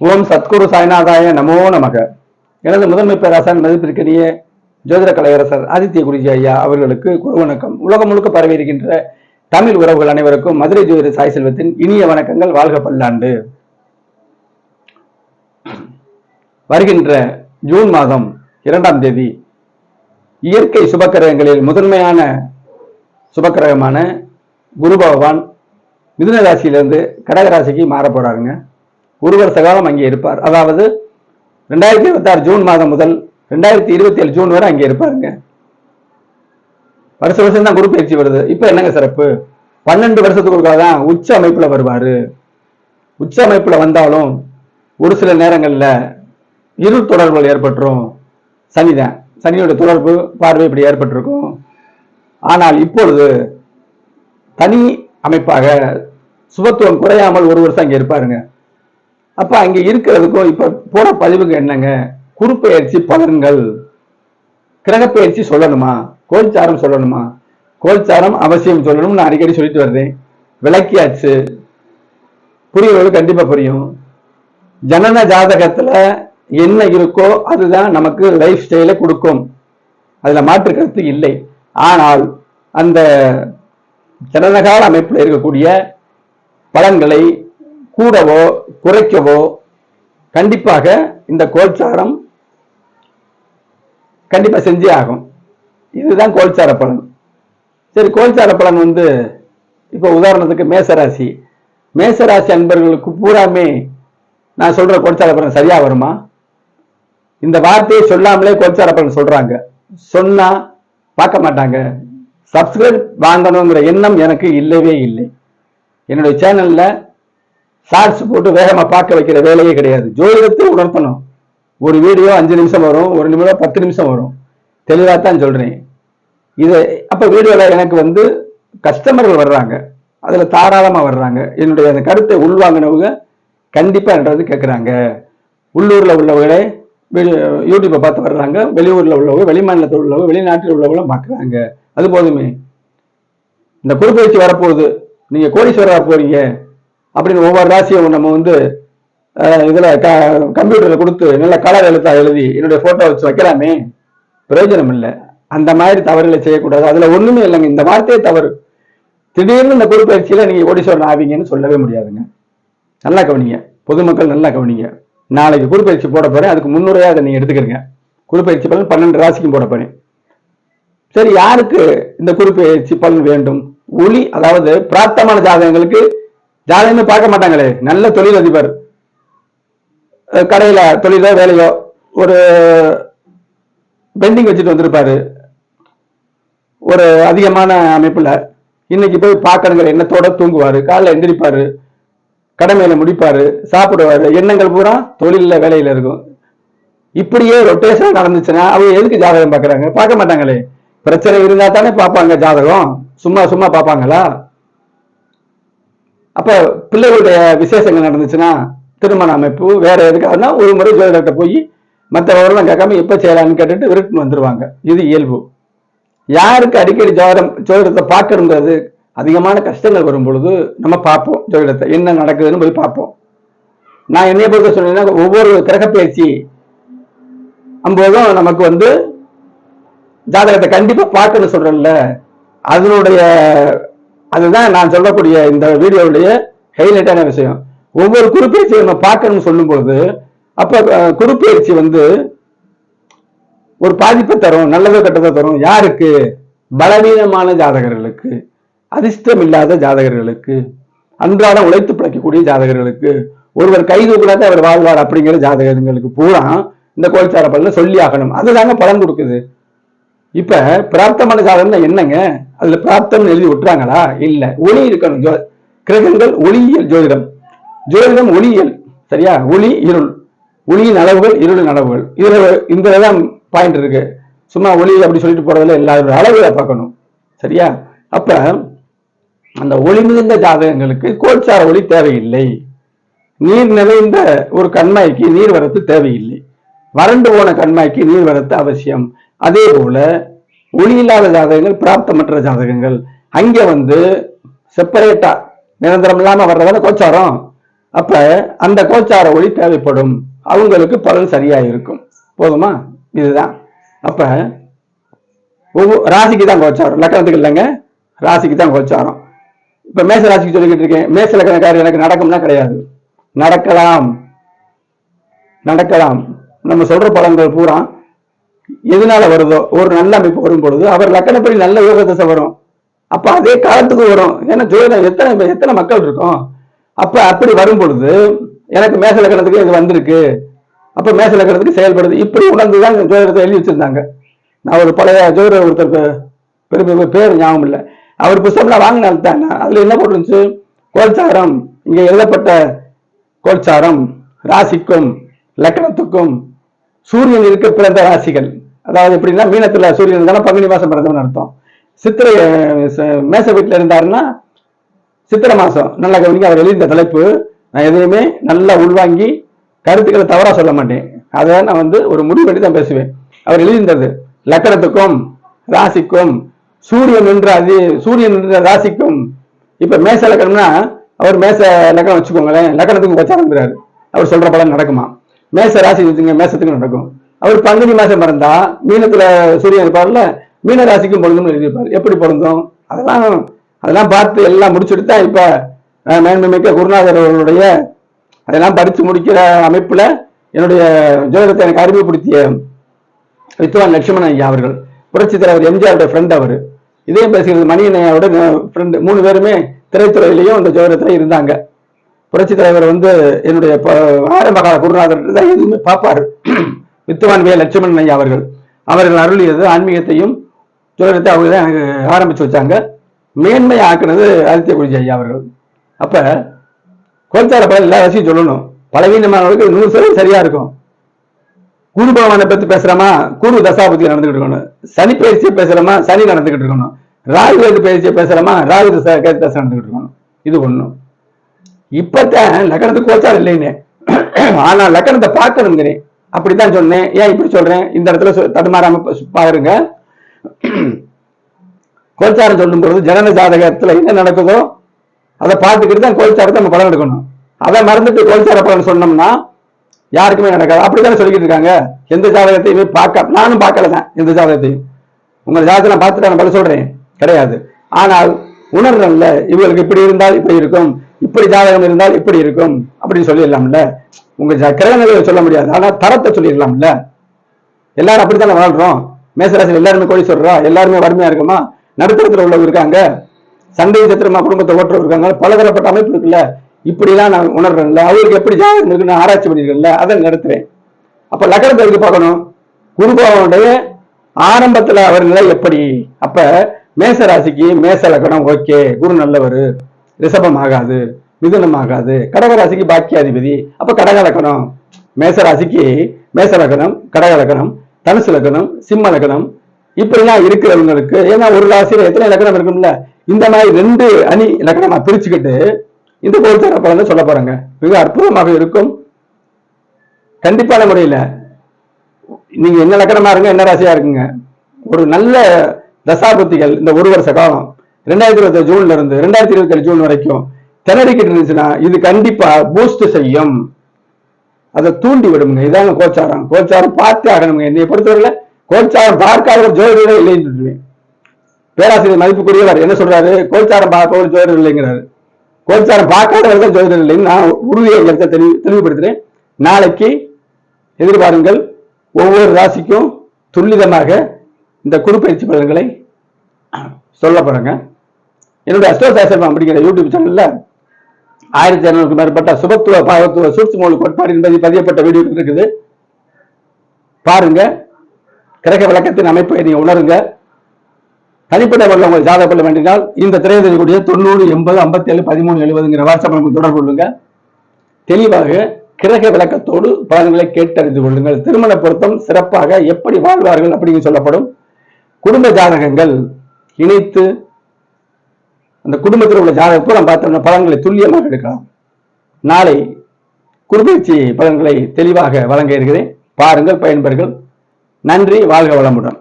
ஓம் சத்குரு சாய்நாதாய நமோ நமக. எனது முதன்மை பேராசான் மதிப்பிற்கினிய ஜோதிட கலையரசர் ஆதித்ய குருஜி ஐயா அவர்களுக்கு குரு வணக்கம். உலகம் முழுக்க பரவி இருக்கின்ற தமிழ் உறவுகள் அனைவருக்கும் மதுரை ஜோதிட சாய் செல்வத்தின் இனிய வணக்கங்கள். வாழ்க பல்லாண்டு. வருகின்ற ஜூன் மாதம் 2ஆம் தேதி இயற்கை சுபக்கிரகங்களில் முதன்மையான சுபக்கிரகமான குரு பகவான் மிதுன ராசியிலிருந்து கடக ராசிக்கு மாற போறாருங்க. ஒரு வருஷ காலம் அங்கே இருப்பார். அதாவது 2026 ஜூன் மாதம் முதல் 2027 ஜூன் வரை அங்கே இருப்பாருங்க. வருஷம் தான் குரு பயிற்சி வருது. இப்ப என்னங்க சிறப்பு? 12 வருஷத்துக்கு ஒருக்காதான் உச்ச அமைப்புல வருவாரு. உச்ச அமைப்புல வந்தாலும் ஒரு சில நேரங்கள்ல இரு தொடர்புகள் ஏற்பட்டுரும். சனிதான், சனியோட தொடர்பு பார்வை இப்படி ஏற்பட்டிருக்கும். ஆனால் இப்பொழுது தனி அமைப்பாக சுபத்துவம் குறையாமல் ஒரு வருஷம் அங்கே இருப்பாருங்க. அப்ப அங்க இருக்கிறதுக்கும் இப்ப போன பதிவுக்கு என்னங்க, குறுப்பெயர்ச்சி பலன்கள், கிரகப்பெயர்ச்சி சொல்லணுமா, கோல்சாரம் சொல்லணுமா? கோல்சாரம் அவசியம் சொல்லணும். நான் அடிக்கடி சொல்லிட்டு வர்றேன், விளக்கியாச்சு, புரியவர்கள் கண்டிப்பா புரியும். ஜனன ஜாதகத்துல என்ன இருக்கோ அதுதான் நமக்கு லைஃப் ஸ்டைல கொடுக்கும், அதுல மாற்று கருத்து இல்லை. ஆனால் அந்த ஜனனகால அமைப்புல இருக்கக்கூடிய பலன்களை கூடவோ குறைக்கவோ கண்டிப்பாக இந்த கோல்சாரம் கண்டிப்பா செஞ்சே ஆகும். இதுதான் கோல்சார பலன். சரி, கோல்சார பலன் இப்ப உதாரணத்துக்கு மேசராசி, மேசராசி அன்பர்களுக்கு பூராமே நான் சொல்ற கோல்சார பலன் சரியா வருமா? இந்த வார்த்தையை சொல்லாமலே கோல்சார பலன் சொல்றாங்க. சொன்னா பார்க்க மாட்டாங்க. சப்ஸ்கிரைப் வாங்கணுங்கிற எண்ணம் எனக்கு இல்லவே இல்லை. என்னுடைய சேனல்ல ஷார்ட்ஸ் போட்டு வேகமா பார்க்க வைக்கிற வேலையே கிடையாது. ஜோதிடத்தை உணர்த்தணும். ஒரு வீடியோ 5 நிமிஷம் வரும், ஒரு நிமிடம் 10 நிமிஷம் வரும். தெளிவாத்தான் சொல்றேன். இது அப்ப வீடியோல எனக்கு கஸ்டமர்கள் வர்றாங்க, அதுல தாராளமா வர்றாங்க. என்னுடைய அந்த கருத்தை உள்வாங்கினவங்க கண்டிப்பா என்றது கேட்கிறாங்க. உள்ளூர்ல உள்ளவங்களே யூடியூப்பை பார்த்து வர்றாங்க, வெளியூர்ல உள்ளவங்க, வெளிமாநிலத்தில் உள்ளவங்க, வெளிநாட்டில் உள்ளவங்களும் பார்க்குறாங்க. அது போதுமே. இந்த குறுப்பயிற்சி வரப்போகுது, நீங்க கோடீஸ்வரரா போறீங்க அப்படின்னு ஒவ்வொரு ராசியும் நம்ம இதுல கம்ப்யூட்டர்ல கொடுத்து நல்ல கலர் எழுத்தா எழுதி என்னுடைய போட்டோ வச்சு வைக்கலாமே, பிரயோஜனம் இல்லை. அந்த மாதிரி தவறுகளை செய்யக்கூடாது. அதுல ஒண்ணுமே இல்லைங்க. இந்த வார்த்தையே தவறு. திடீர்னு இந்த குறுப்பயிற்சியில நீங்க கோடீஸ்வரன் ஆவீங்கன்னு சொல்லவே முடியாதுங்க. நல்லா கவனிங்க, பொதுமக்கள் நல்லா கவனிங்க. நாளைக்கு குறுப்பயிற்சி போட போறேன், அதுக்கு முன்னுரையா அதை நீங்க எடுத்துக்கிறீங்க. குறுப்பயிற்சி பலன் 12 ராசிக்கும் போட போறேன். சரி, யாருக்கு இந்த குறுப்பயிற்சி பலன் வேண்டும்? ஒளி, அதாவது பிராப்தமான ஜாதகங்களுக்கு ஜாதகமே பார்க்க மாட்டாங்களே. நல்ல தொழிலதிபர், கடையில தொழிலோ வேலையோ ஒரு பெண்டிங் வச்சுட்டு வந்திருப்பாரு, ஒரு அதிகமான அமைப்புல இன்னைக்கு போய் பார்க்கணுங்கிற எண்ணத்தோட தூங்குவாரு, காலைல எந்திரிப்பாரு, கடமையில முடிப்பாரு, சாப்பிடுவாரு, எண்ணங்கள் பூரா தொழில வேலையில இருக்கும். இப்படியே ரொட்டேஷன் நடந்துச்சுன்னா அவங்க எதுக்கு ஜாதகம் பார்க்கறாங்க? பார்க்க மாட்டாங்களே. பிரச்சனை இருந்தா தானே பார்ப்பாங்க ஜாதகம், சும்மா சும்மா பார்ப்பாங்களா? அப்ப பிள்ளைகளுடைய விசேஷங்கள் நடந்துச்சுன்னா, திருமண அமைப்பு வேற எதுக்காகனா ஒரு முறை ஜோதிடத்தை போய் மற்றவர்கள்லாம் கேட்காம எப்ப செய்யலாம்னு கேட்டுட்டு விருட்டு வந்துருவாங்க. இது இயல்பு. யாருக்கு அடிக்கடி ஜோதிடத்தை பார்க்கணுங்கிறது அதிகமான கஷ்டங்கள் வரும் பொழுது நம்ம பார்ப்போம் ஜோதிடத்தை, என்ன நடக்குதுன்னு போய் பார்ப்போம். நான் என்னைய பொறுத்த சொன்னீங்கன்னா, ஒவ்வொரு கிரகப்பயிற்சி போதும் நமக்கு ஜாதகத்தை கண்டிப்பா பார்க்கணும் சொல்றேன்ல, அதனுடைய அதுதான் நான் சொல்லக்கூடிய இந்த வீடியோவுடைய ஹைலைட்டான விஷயம். ஒவ்வொரு குறுப்பெயர்ச்சியை நம்ம பார்க்கணும்னு சொல்லும் பொழுது அப்ப குறுப்பெயர்ச்சி ஒரு பாதிப்பை தரும், நல்லதோ கெட்டதோ தரும். யாருக்கு? பலவீனமான ஜாதகர்களுக்கு, அதிர்ஷ்டம் இல்லாத ஜாதகர்களுக்கு, அன்றாடம் உழைத்து பிழைக்கக்கூடிய ஜாதகர்களுக்கு, ஒருவர் கை தூக்கினாதான் அவர் வாழ்வார் அப்படிங்கிற ஜாதகங்களுக்கு பூரா இந்த கோல்சார பலனை சொல்லி ஆகணும். அதுதாங்க பலன் கொடுக்குது. இப்ப பிராப்தமான ஜாதகம் என்னங்க, அதுல பிராப்தம் எழுதி விட்டுறாங்களா? இல்ல, ஒளி இருக்கணும். கிரகங்கள் ஒளியியல் ஜோதிடம், ஜோதிடம் ஒளியியல். சரியா? ஒளி இருள், ஒளியின் அளவுகள் இருளின் அளவுகள், இதுலதான் பாயிண்ட் இருக்கு. சும்மா ஒளி அப்படி சொல்லிட்டு போறதுல எல்லாரும் அளவுகளை பார்க்கணும். சரியா? அப்ப அந்த ஒளி மிகுந்த ஜாதகங்களுக்கு கோல்சார ஒளி தேவையில்லை. நீர் நிறைந்த ஒரு கண்மாய்க்கு நீர் வரத்து தேவையில்லை. வறண்டு போன கண்மாய்க்கு நீர் வரத்து அவசியம். அதே போல ஒளி இல்லாத ஜாதகங்கள், பிராப்தமற்ற ஜாதகங்கள், அங்க செப்பரேட்டா நிரந்தரம் இல்லாம வர்றதான கோச்சாரம். அப்ப அந்த கோச்சார ஒளி தேவைப்படும், அவங்களுக்கு பலன் சரியா இருக்கும். போதுமா? இதுதான். அப்ப ஒவ்வொரு ராசிக்கு தான் கோச்சாரம், லக்கணத்துக்கு இல்லைங்க, ராசிக்கு தான் கோச்சாரம். இப்ப மேச ராசிக்கு சொல்லிக்கிட்டு இருக்கேன். மேச லக்கணக்காரர் எனக்கு நடக்கும்னா கிடையாது. நடக்கலாம், நடக்கலாம். நம்ம சொல்ற பலன்கள் பூரா எதனால வருதோ, ஒரு நல்ல அமைப்பு வரும் பொழுது அவர் லக்கணப்படி நல்ல யோக தசை வரும். அப்ப அதே காலத்துக்கு வரும். ஏன்னா ஜோதிடம் எத்தனை மக்கள் இருக்கும். அப்ப அப்படி வரும் பொழுது எனக்கு மேச லக்கணத்துக்கு இது வந்திருக்கு, அப்ப மேச லக்கணத்துக்கு செயல்படுது, இப்படி உணர்ந்துதான் ஜோதிடத்தை எழுதி வச்சிருந்தாங்க. நான் ஒரு பழைய ஜோதிடர் ஒருத்தருக்கு பேர் ஞாபகம் இல்லை, அவர் புத்தகம்லாம் வாங்கினால்தான் அதுல என்ன போட்டுருந்துச்சு, கோல்சாரம், இங்க எழுதப்பட்ட கோல்சாரம் ராசிக்கும் லக்கணத்துக்கும் சூரியன் இருக்க பிறந்த ராசிகள். அதாவது எப்படின்னா, மீனத்துல சூரியன் இருந்தாலும் பங்குனி மாசம் பிறந்தவன் அர்த்தம். சித்திரை மேச வீட்டுல இருந்தாருன்னா சித்திரை மாசம். நல்லா கவனிக்க, அவர் எழுதிய தலைப்பு நான் எதையுமே நல்லா உள்வாங்கி கருத்துக்களை தவறா சொல்ல மாட்டேன். அதை நான் ஒரு முடிவெடுத்து தான் பேசுவேன். அவர் எழுதியிருந்தது லக்கணத்துக்கும் ராசிக்கும் சூரியன் என்ற ராசிக்கும். இப்ப மேச லக்கணம்னா அவர் மேச லக்கணம் வச்சுக்கோங்களேன், லக்கணத்துக்கும் கோச்சாரங்கிறாரு. அவர் சொல்ற பலன் நடக்குமா? மேச ராசி வச்சுங்க, மேசத்துக்கும் நடக்கும். அவர் பங்குனி மாசம் பிறந்தா மீனத்துல சூரியன் இருப்பார்ல, மீன ராசிக்கும் பொருந்தும் எழுதியிருப்பார். எப்படி பொருந்தும்? அதெல்லாம் பார்த்து எல்லாம் முடிச்சுட்டு தான் இப்ப மேன்மைமிக்க குருநாதர் அவர்களுடைய அதெல்லாம் படிச்சு முடிக்கிற அமைப்புல என்னுடைய ஜோதிடத்தை எனக்கு அறிமுகப்படுத்திய வித்வான் லட்சுமணன் ஐயா அவர்கள், புரட்சி தலைவர் எம்ஜிஆருடைய ஃப்ரெண்ட். அவர் இதே பேசுகிறது மணியனையாவோட ஃப்ரெண்டு. 3 பேருமே திரைத்துறையிலையும் அந்த ஜோதிடத்துல இருந்தாங்க. புரட்சி தலைவர் என்னுடைய ஆரம்ப கால குருநாதர் தான் எதுவுமே பார்ப்பாரு. வித்வான் வே லட்சுமணன் ஐயா அவர்கள் அருளியது ஆன்மீகத்தையும் ஜோதிடத்தை அவங்க தான் எனக்கு ஆரம்பிச்சு வச்சாங்க. மேன்மை ஆக்குனது ஆதித்ய குருஜி ஐயா அவர்கள். அப்ப கோச்சார பலன் எல்லா ராசியும் சொல்லணும். பலவீனமானவர்களுக்கு 100% சரியா இருக்கும். குரு பகவானை பத்தி பேசுறோமா, குரு தசாபதி நடந்துகிட்டு இருக்கணும். சனி பயிற்சியை பேசுறோமா, சனி நடந்துகிட்டு இருக்கணும். ராகு கேது பயிற்சியை பேசுறோமா, ராகு தசை நடந்துகிட்டு இருக்கணும். இது ஒண்ணும். இப்பதான் லக்கணத்துக்கு கோச்சாரம் இல்லைன்னு, ஆனா லக்கணத்தை பார்க்கணுங்கிறேன். அப்படித்தான் சொன்னேன். ஏன் இப்படி சொல்றேன், இந்த இடத்துல தடுமாறாம பாருங்க. கோச்சாரம் சொல்லும் பொழுது ஜனன ஜாதகத்துல என்ன நடக்குதோ அதை பார்த்துக்கிட்டு தான் கோச்சாரத்தை நம்ம பலன் எடுக்கணும். அதை மறந்துட்டு கோச்சார பலன் சொன்னோம்னா யாருக்குமே நடக்காது. அப்படித்தானே சொல்லிக்கிட்டு இருக்காங்க. எந்த ஜாதகத்தையுமே நானும் பார்க்கலதான். எந்த ஜாதகத்தையும் உங்க ஜாதகத்தை நான் பார்த்துட்டு நான் பல சொல்றேன் கிடையாது. ஆனால் உணர்றல, இவங்களுக்கு இப்படி இருந்தால் இப்படி இருக்கும், இப்படி ஜாதகம் இருந்தால் இப்படி இருக்கும் அப்படின்னு சொல்லிடலாம்ல. உங்க கிரகங்களை சொல்ல முடியாது, ஆனா தரத்தை சொல்லிடலாம்ல. எல்லாரும் அப்படித்தானே வாழ்றோம். மேசராசியில் எல்லாருமே கோடி சொல்றா, எல்லாருமே வறுமையா இருக்குமா, நடுத்தரத்துல உள்ளவங்க இருக்காங்க, சண்டை சத்திரமா குடும்பத்தை ஓட்டுறவங்க இருக்காங்க, பலதரப்பட்ட அமைப்பு இருக்குல்ல. இப்படிலாம் நான் உணர்றேன்ல, அவருக்கு எப்படி ஜாதகம் இருக்குன்னு ஆராய்ச்சி பண்ணிருக்கேன்ல, அதை நடத்துறேன். அப்ப லக்கணத்தை இருக்கு பார்க்கணும். குருபாவனுடைய ஆரம்பத்துல அவர் நிலை எப்படி. அப்ப மேச ராசிக்கு மேச லக்கணம் ஓகே, குரு நல்லவர், ரிஷபம் ஆகாது, மிதுனம் ஆகாது. கடக ராசிக்கு பாக்கியாதிபதி, அப்ப கடக லக்கணம். மேச ராசிக்கு மேச லக்கணம், கடக லக்கணம், தனுசு லக்கணம், சிம்ம லக்கணம், இப்படிலாம் இருக்கிறவங்களுக்கு. ஏன்னா ஒரு ராசியில எத்தனை லக்கணம் இருக்கும்ல, இந்த மாதிரி 2 அணி லக்கணமா பிரிச்சுக்கிட்டு இந்த கோச்சார பலன் சொல்ல போறாங்க. மிக அற்புதமாக இருக்கும். கண்டிப்பான முறையில நீங்க என்ன லக்கணமா இருங்க, என்ன ராசியா இருக்குங்க, ஒரு நல்ல தசாபுத்திகள் இந்த 1 வருஷ காலம் 2027 ஜூன்ல இருந்து 2027 ஜூன் வரைக்கும் திணறிக்கிட்டு இருந்துச்சுன்னா இது கண்டிப்பா பூஸ்ட் செய்யும், அதை தூண்டி விடுங்க. இதாங்க கோச்சாரம். கோச்சாரம் பார்த்தே ஆகணுங்க. என்னை பொறுத்தவரையில கோச்சாரம் பார்க்காத ஜோதிடரே இல்லைன்னு சொல்லுவேன். பேராசிரியர் மதிப்புக்குரியவர் என்ன சொல்றாரு, கோச்சாரம் பார்க்க ஒரு ஜோதிடர் இல்லைங்கிறாரு. கோச்சாரம் பார்க்காதவர்கள் ஜோதிடர் இல்லைன்னு நான் உறுதியை தெளிவுபடுத்துறேன். நாளைக்கு எதிர்பாருங்கள், ஒவ்வொரு ராசிக்கும் துல்லிதமாக இந்த குரு பயிற்சி பலன்களை சொல்ல போறேங்க. என்னுடைய அஸ்ட்ரோசாஸ்திரம் அப்படிங்கிற யூடியூப் சேனல்ல 1200க்கும் மேற்பட்ட சுபத்துவ பாவத்துவ சூட்சும கோட்பாடு என்பதை பதியப்பட்ட வீடியோ இருக்குது, பாருங்க. கிரக விளக்கத்தின் அமைப்பை நீங்க உணருங்க. தனிப்பட்ட முறையில் உங்கள் ஜாதகம் கொள்ள வேண்டினால் இந்த திரையில் இருக்கக்கூடிய 90 80 57 13 70 வாட்ஸ்அப் நமக்கு தொடர்பு கொள்ளுங்க. தெளிவாக கிரக விளக்கத்தோடு பலன்களை கேட்டறிந்து கொள்ளுங்கள். திருமண பொருத்தம் சிறப்பாக எப்படி வாழ்வார்கள் அப்படின்னு சொல்லப்படும். குடும்ப ஜாதகங்கள் இணைத்து அந்த குடும்பத்தில் உள்ள ஜாதகத்தை நாம் பார்த்தோம்னா பலன்களை துல்லியமாக எடுக்கலாம். நாளை குருபெயர்ச்சி பலன்களை தெளிவாக வழங்க இருக்கிறேன். பாருங்கள், பயன்பெறுங்கள். நன்றி. வாழ்க வளமுடன்.